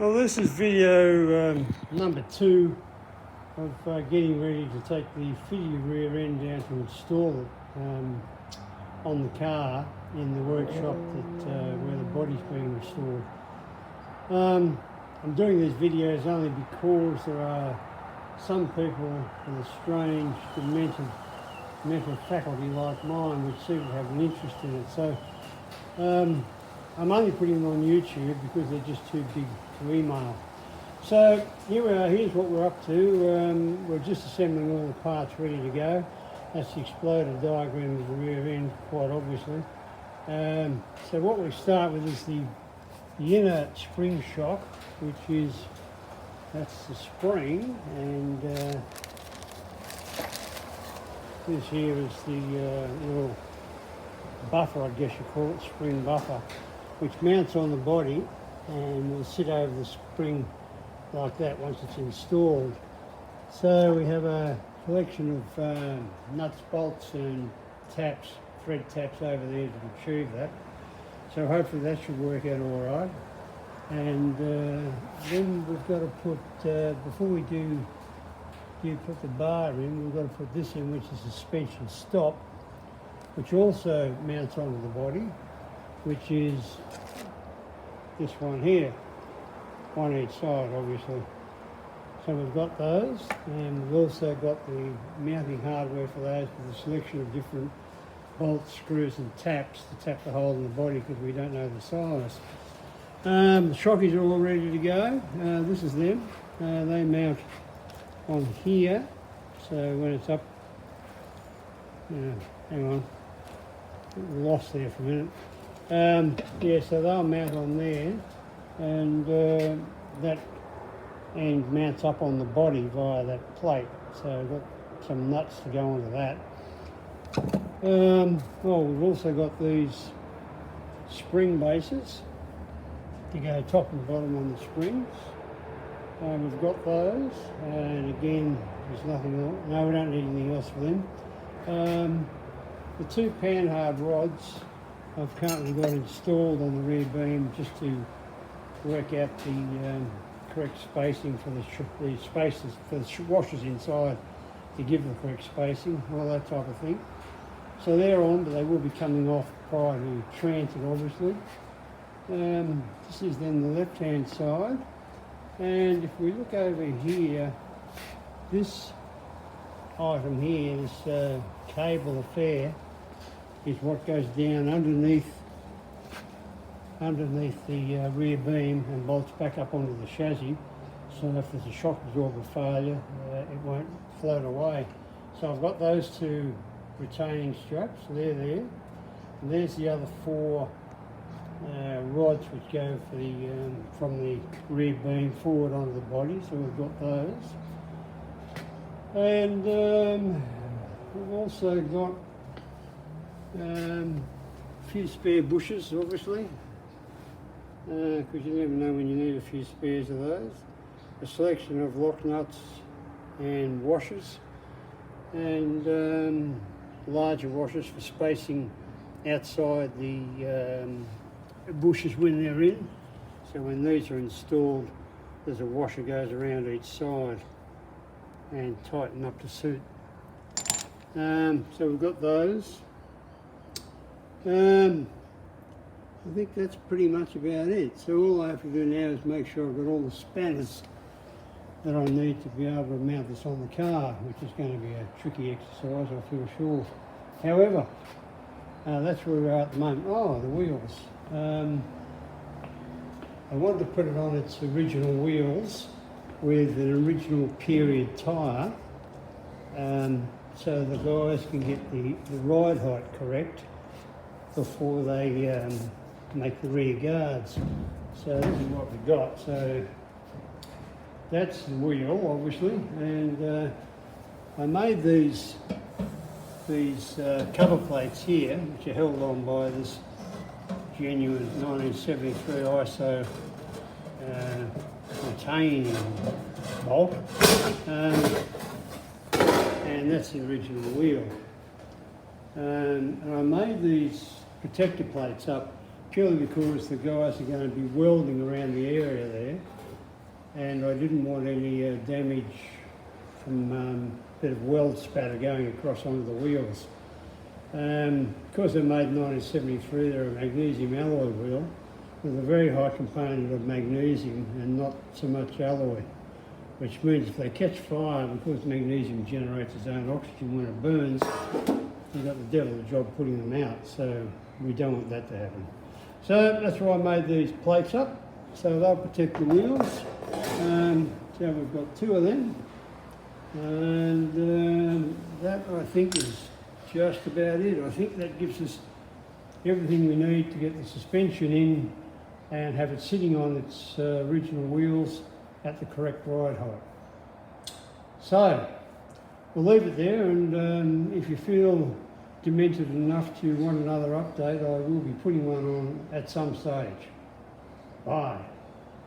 Well, this is video number 2 of getting ready to take the Fidia rear end down to install it on the car in the workshop where the body's being restored. I'm doing these videos only because there are some people with a strange mental faculty like mine which seem to have an interest in it. So I'm only putting them on YouTube because they're just too big to email. So here we are, here's what we're up to. We're just assembling all the parts ready to go. That's the exploded diagram of the rear end, quite obviously. So what we start with is the inner spring shock, that's the spring, and this here is the little buffer, I guess you call it, spring buffer, which mounts on the body and will sit over the spring like that once it's installed. So we have a collection of nuts, bolts and taps, thread taps over there to retrieve that. So hopefully that should work out all right. And then we've got to put, before we do put the bar in, we've got to put this in, which is a suspension stop, which also mounts onto the body, which is this one here, on each side obviously. So we've got those, and we've also got the mounting hardware for those with a selection of different bolts, screws and taps to tap the hole in the body because we don't know the size. The shockies are all ready to go. This is them. They mount on here, so when it's up, hang on, lost there for a minute. Yeah, so they'll mount on there, and that end mounts up on the body via that plate. So I've got some nuts to go onto that. Well, we've also got these spring bases to go top and bottom on the springs. We've got those, and again, there's nothing else. No, we don't need anything else for them. The 2 panhard rods I've currently got installed on the rear beam just to work out the correct spacing for the spaces for the washers inside, to give the correct spacing, all that type of thing. So they're on, but they will be coming off prior to transit, obviously. This is then the left-hand side, and if we look over here, this item here, this cable affair, is what goes down underneath the rear beam and bolts back up onto the chassis. So if there's a shock absorber failure, it won't float away. So I've got those 2 retaining straps, they're there. And there's the other 4 rods which go for from the rear beam forward onto the body, so we've got those. And we've also got a few spare bushes, obviously, because you never know when you need a few spares of those. A selection of lock nuts and washers, and larger washers for spacing outside the bushes when they're in. So when these are installed, there's a washer goes around each side and tighten up to suit. So we've got those. I think that's pretty much about it. So all I have to do now is make sure I've got all the spanners that I need to be able to mount this on the car, which is going to be a tricky exercise, I feel sure. However, that's where we're at the moment. Oh, the wheels. I wanted to put it on its original wheels with an original period tyre, so the guys can get the ride height correct before they make the rear guards. So this is what we've got. So that's the wheel, obviously, and I made these cover plates here, which are held on by this genuine 1973 ISO retaining bolt, and that's the original wheel. And I made these protector plates up purely because the guys are going to be welding around the area there, and I didn't want any damage from a bit of weld spatter going across onto the wheels. Because they're made in 1973, they're a magnesium alloy wheel with a very high component of magnesium and not so much alloy, which means if they catch fire, because magnesium generates its own oxygen when it burns, you've got the devil of a job putting them out, so we don't want that to happen. So that's why I made these plates up, so they'll protect the wheels. So we've got 2 of them, and that I think is just about it. I think that gives us everything we need to get the suspension in and have it sitting on its original wheels at the correct ride height. So we'll leave it there, and if you feel demented enough to want another update, I will be putting one on at some stage. Bye.